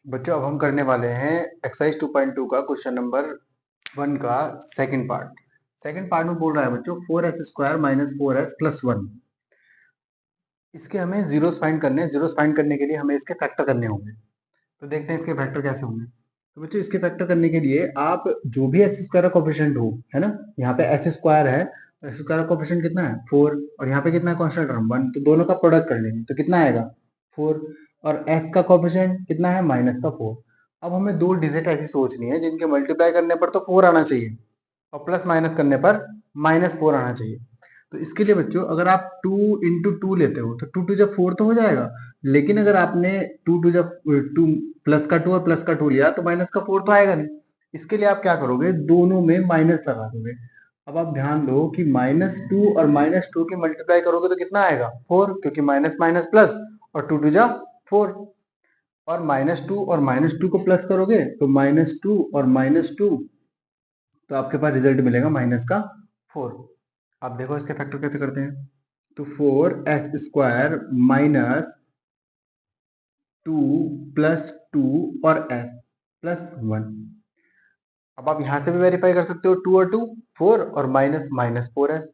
बच्चों अब हम करने वाले हैं एक्सरसाइज 2.2 का क्वेश्चन नंबर 1 का सेकंड पार्ट। सेकंड पार्ट में बोल रहा है बच्चों 4s² माइनस 4s प्लस 1। इसके हमें जीरोस फाइंड करने हैं। जीरोस फाइंड करने के लिए हमें इसके फैक्टर करने होंगे। तो देखते हैं इसके फैक्टर कैसे होंगे। तो बच्चों इसके फैक्टर करने के लिए आप जो भी एक्स स्क्वायर का कोफिशिएंट हो, है ना, यहाँ पे एक्स स्क्वायर है तो एक्स स्क्वायर का कोफिशिएंट कितना है 4 और यहाँ पे कितना है कांस्टेंट टर्म 1, तो दोनों का प्रोडक्ट कर लेंगे तो कितना आएगा 4 और एक्स का कोफिशिएंट कितना है माइनस का 4। अब हमें दो डिजिट ऐसी सोचनी है जिनके मल्टीप्लाई करने पर तो 4 आना चाहिए और प्लस माइनस करने पर -4 आना चाहिए। तो इसके लिए बच्चों अगर आप 2 इंटू 2 लेते हो तो 2 टू जब 4 तो हो जाएगा, लेकिन अगर आपने 2 टू जब 2 प्लस का 2 और प्लस का 2 लिया तो माइनस का 4 तो आएगा नहीं। इसके लिए आप क्या करोगे, दोनों में माइनस लगा दोगे। अब आप ध्यान दो कि -2 और -2 के मल्टीप्लाई करोगे तो कितना आएगा 4, क्योंकि माइनस माइनस प्लस और 2 टू जा 4, और -2 और -2 को प्लस करोगे तो -2 और -2, तो आपके पास रिजल्ट मिलेगा माइनस का 4। आप देखो इसके फैक्टर कैसे करते हैं। तो 4s² माइनस 2 प्लस 2 और s प्लस 1। अब आप यहां से भी वेरीफाई कर सकते हो 2 और 2 4 और माइनस माइनस 4s।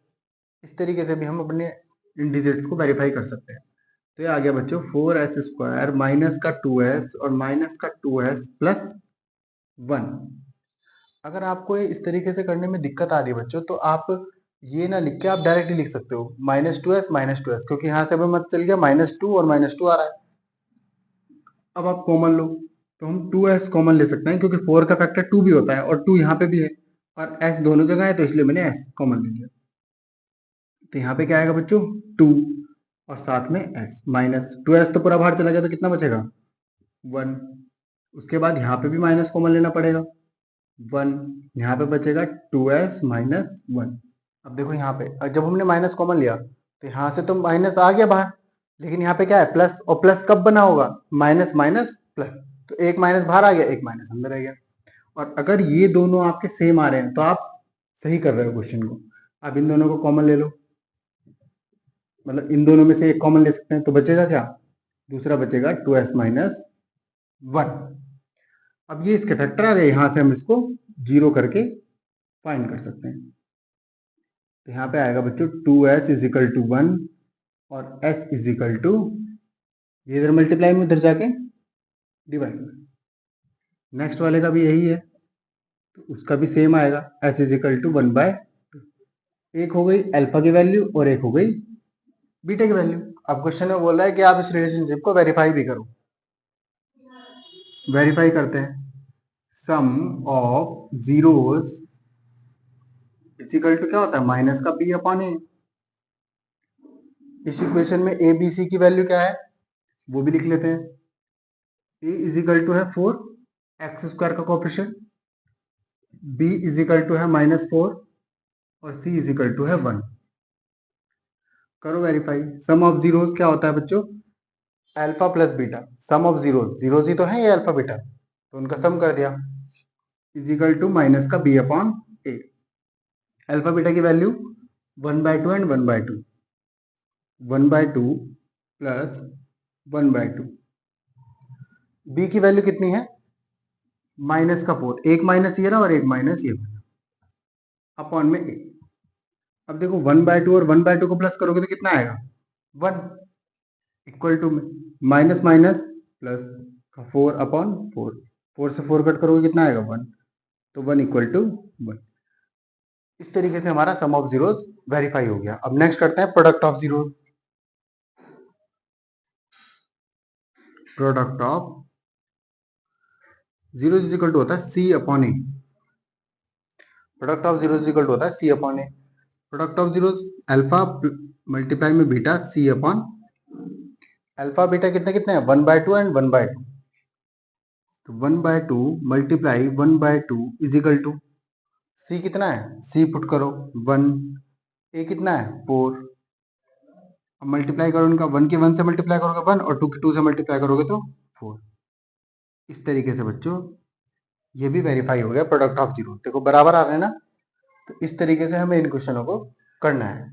इस तरीके से भी हम अपने इन डिजिट्स को वेरीफाई कर सकते हैं। तो ये आ गया बच्चों 4s² माइनस का 2s और माइनस का 2s प्लस 1। अगर आपको इस तरीके से करने में दिक्कत आ रही है बच्चों तो आप ये ना लिख के आप डायरेक्टली लिख सकते हो -2s, क्योंकि यहाँ से हमें मत चल गया -2 और -2 आ रहा है। अब आप कॉमन लो तो हम 2s कॉमन ले सकते हैं, क्योंकि 4 का फैक्टर 2 भी होता है और 2 यहाँ पे भी है और s दोनों जगह है तो इसलिए मैंने s कॉमन ले लिया। तो यहाँ पे क्या आएगा बच्चों 2 और साथ में s माइनस 2s तो पूरा बाहर चला गया तो कितना बचेगा 1। उसके बाद यहाँ पे भी माइनस कॉमन लेना पड़ेगा 1, यहाँ पे बचेगा 2s माइनस 1। अब देखो यहाँ पे जब हमने माइनस कॉमन लिया तो यहाँ से तो माइनस आ गया बाहर, लेकिन यहाँ पे क्या है प्लस, और प्लस कब बना होगा माइनस माइनस प्लस, तो एक माइनस बाहर आ गया एक माइनस अंदर आ गया। और अगर ये दोनों आपके सेम आ रहे हैं तो आप सही कर रहे हो क्वेश्चन को। आप इन दोनों को कॉमन ले लो, मतलब इन दोनों में से एक कॉमन ले सकते हैं तो बचेगा क्या, दूसरा बचेगा 2s माइनस 1। अब ये इसके फैक्टर आ गए, यहाँ से हम इसको जीरो करके फाइंड कर सकते हैं। तो यहाँ पे आएगा बच्चों 2s इज इक्वल टू 1 और s इज इक्वल टू, ये इधर मल्टीप्लाई में उधर जाके डिवाइड में। नेक्स्ट वाले का भी यही है तो उसका भी सेम आएगा s इज इक्वल टू 1/2। एक हो गई अल्फा की वैल्यू और एक हो गई बीटा की वैल्यू। अब क्वेश्चन में बोल रहा है कि आप इस रिलेशनशिप को वेरीफाई भी करो। वेरीफाई करते हैं। Sum of zeros is equal to क्या होता है माइनस का b अपॉन a। इस इक्वेशन में a b c की वैल्यू क्या है वो भी लिख लेते हैं। a इज इक्वल टू है 4 x² का coefficient, b is equal to है -4 और c इज इक्वल टू है 1। करो वेरीफाई। सम ऑफ जीरोस क्या होता है बच्चों, alpha plus beta. Sum of zeros, zeros ही तो है ये अल्फा बीटा, तो उनका सम कर दिया इज इक्वल टू माइनस का b upon a। Alpha beta की वैल्यू 1/2 एंड 1/2, 1/2 प्लस 1/2। b की वैल्यू कितनी है माइनस का 4, एक माइनस ये रहा और एक माइनस ये बना अपॉन में a। अब देखो 1/2 और 1/2 को प्लस करोगे तो कितना आएगा 1, इक्वल टू में माइनस माइनस प्लस का 4 अपॉन 4, 4 से 4 कट करोगे कितना आएगा 1, तो 1 इक्वल टू 1। इस तरीके से हमारा सम ऑफ जीरोस वेरीफाई हो गया। अब नेक्स्ट करते हैं product of zeros. Product of zero is equal to होता है c upon a. Product of zero is equal to होता है c upon a. Product of zero alpha multiply में beta c upon alpha beta कितने कितने हैं 1/2 and 1/2, तो 1/2 multiply 1/2 is equal to c कितना है, सी पुट करो 1, ए कितना है 4, अब मल्टीप्लाई करो उनका, 1 के 1 से मल्टीप्लाई करोगे 1 और 2 के 2 से मल्टीप्लाई करोगे तो 4। इस तरीके से बच्चों ये भी वेरीफाई हो गया प्रोडक्ट ऑफ जीरो। देखो बराबर आ रहे हैं ना, तो इस तरीके से हमें इन क्वेश्चनों को करना है।